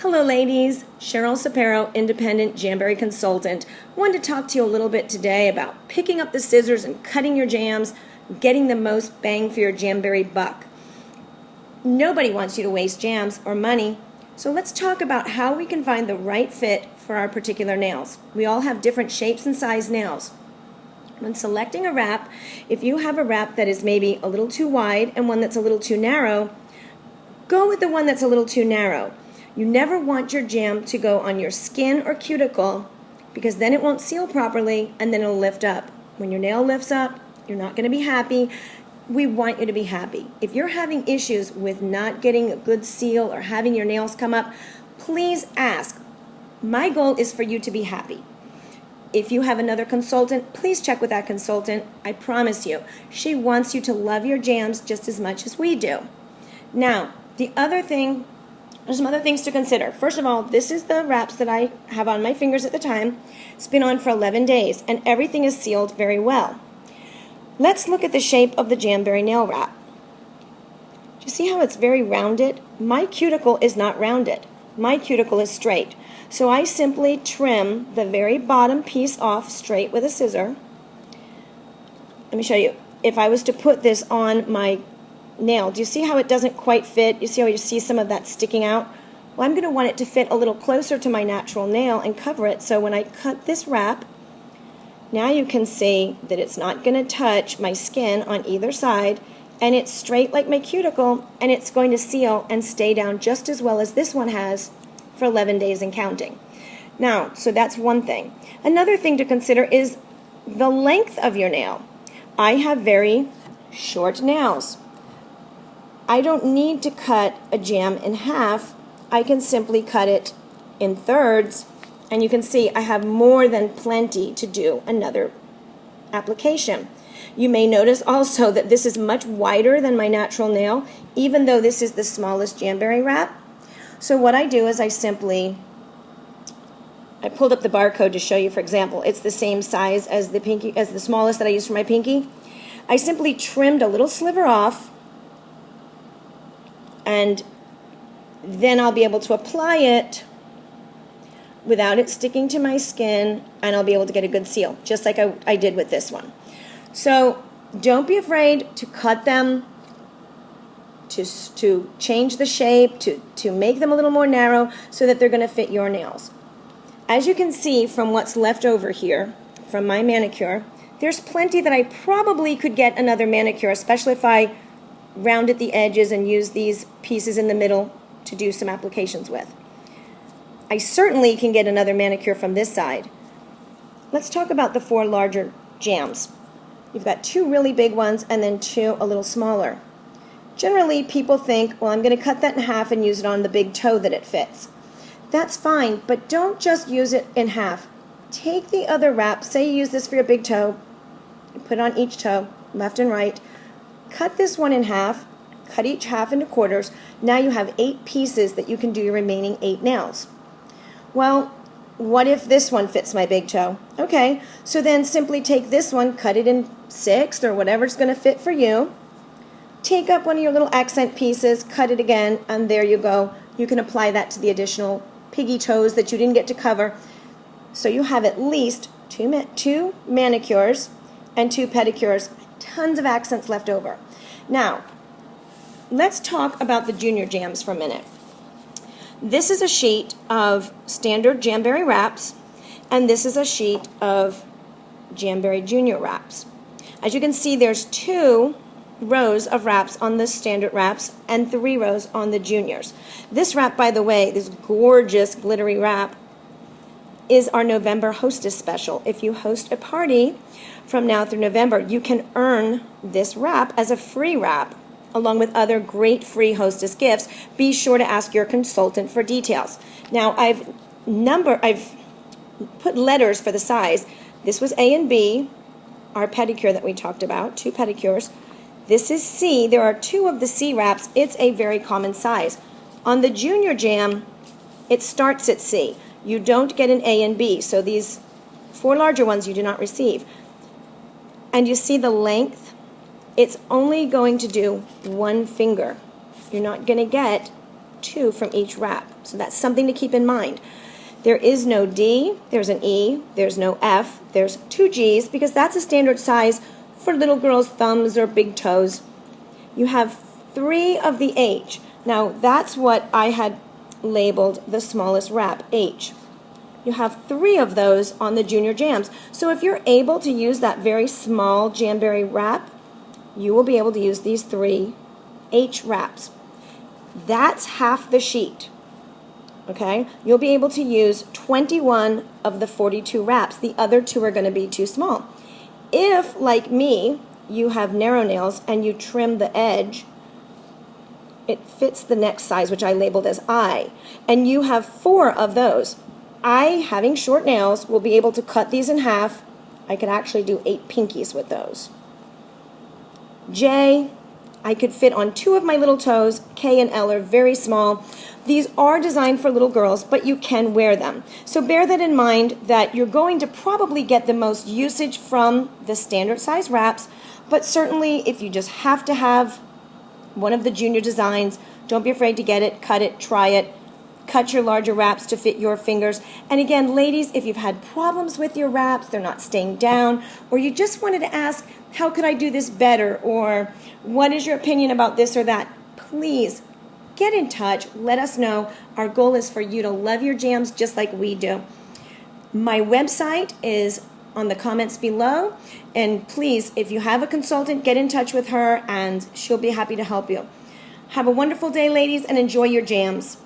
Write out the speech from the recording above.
Hello ladies, Cheryl Sapero, independent Jamberry consultant. Wanted to talk to you a little bit today about picking up the scissors and cutting your jams, getting the most bang for your Jamberry buck. Nobody wants you to waste jams or money, so let's talk about how we can find the right fit for our particular nails. We all have different shapes and size nails. When selecting a wrap, if you have a wrap that is maybe a little too wide and one that's a little too narrow, go with the one that's a little too narrow. You never want your jam to go on your skin or cuticle because then it won't seal properly and then it'll lift up. When your nail lifts up, you're not going to be happy. We want you to be happy. If you're having issues with not getting a good seal or having your nails come up, please ask. My goal is for you to be happy. If you have another consultant, please check with that consultant. I promise you, she wants you to love your jams just as much as we do. Now, there's some other things to consider. First of all, this is the wraps that I have on my fingers at the time. It's been on for 11 days, and everything is sealed very well. Let's look at the shape of the Jamberry nail wrap. Do you see how it's very rounded? My cuticle is not rounded. My cuticle is straight. So I simply trim the very bottom piece off straight with a scissor. Let me show you. If I was to put this on my nail, do you see how it doesn't quite fit? You see how you see some of that sticking out? Well, I'm going to want it to fit a little closer to my natural nail and cover it. So when I cut this wrap, now you can see that it's not going to touch my skin on either side, and it's straight like my cuticle, and it's going to seal and stay down just as well as this one has for 11 days and counting. Now, so that's one thing. Another thing to consider is the length of your nail. I have very short nails. I don't need to cut a jam in half. I can simply cut it in thirds, and you can see I have more than plenty to do another application. You may notice also that this is much wider than my natural nail, even though this is the smallest Jamberry wrap. So what I do is I pulled up the barcode to show you, for example, it's the same size as the smallest that I use for my pinky. I simply trimmed a little sliver off, and then I'll be able to apply it without it sticking to my skin, and I'll be able to get a good seal, just like I did with this one. So don't be afraid to cut them, to change the shape, to make them a little more narrow so that they're going to fit your nails. As you can see from what's left over here from my manicure, there's plenty that I probably could get another manicure, especially if I round at the edges and use these pieces in the middle to do some applications with. I certainly can get another manicure from this side. Let's talk about the 4 larger jams. You've got 2 really big ones and then 2 a little smaller. Generally, people think, well, I'm going to cut that in half and use it on the big toe that it fits. That's fine, but don't just use it in half. Take the other wrap, say you use this for your big toe, put it on each toe, left and right. Cut this one in half, cut each half into quarters. Now you have 8 pieces that you can do your remaining 8 nails. Well, what if this one fits my big toe? Okay, so then simply take this one, cut it in 6 or whatever it's going to fit for you. Take up one of your little accent pieces, cut it again, and there you go. You can apply that to the additional piggy toes that you didn't get to cover. So you have at least 2 manicures and 2 pedicures. Tons of accents left over. Now, let's talk about the junior jams for a minute. This is a sheet of standard Jamberry wraps, and this is a sheet of Jamberry junior wraps. As you can see, there's 2 rows of wraps on the standard wraps and 3 rows on the juniors. This wrap, by the way, this gorgeous glittery wrap, is our November Hostess Special. If you host a party from now through November, you can earn this wrap as a free wrap along with other great free hostess gifts. Be sure to ask your consultant for details. Now, I've put letters for the size. This was A and B, our pedicure that we talked about, 2 pedicures. This is C. There are 2 of the C wraps. It's a very common size. On the junior jam, it starts at C. You don't get an A and B, so these 4 larger ones you do not receive. And you see the length? It's only going to do 1 finger. You're not going to get 2 from each wrap. So that's something to keep in mind. There is no D, there's an E, there's no F, there's 2 G's because that's a standard size for little girls' thumbs or big toes. You have 3 of the H. Now that's what I had labeled the smallest wrap, H. You have 3 of those on the Junior Jams. So if you're able to use that very small Jamberry wrap, you will be able to use these 3 H wraps. That's half the sheet. Okay? You'll be able to use 21 of the 42 wraps. The other 2 are going to be too small. If, like me, you have narrow nails and you trim the edge, it fits the next size, which I labeled as I, and you have 4 of those. I, having short nails, will be able to cut these in half. I could actually do 8 pinkies with those. J, I could fit on 2 of my little toes. K and L are very small. These are designed for little girls, but you can wear them. So bear that in mind that you're going to probably get the most usage from the standard size wraps, but certainly if you just have to have one of the junior designs, don't be afraid to get it, cut it, try it. Cut your larger wraps to fit your fingers. And again, ladies, if you've had problems with your wraps, they're not staying down, or you just wanted to ask, how could I do this better? Or what is your opinion about this or that? Please get in touch. Let us know. Our goal is for you to love your jams just like we do. My website is on the comments below. And please, if you have a consultant, get in touch with her and she'll be happy to help you. Have a wonderful day, ladies, and enjoy your jams.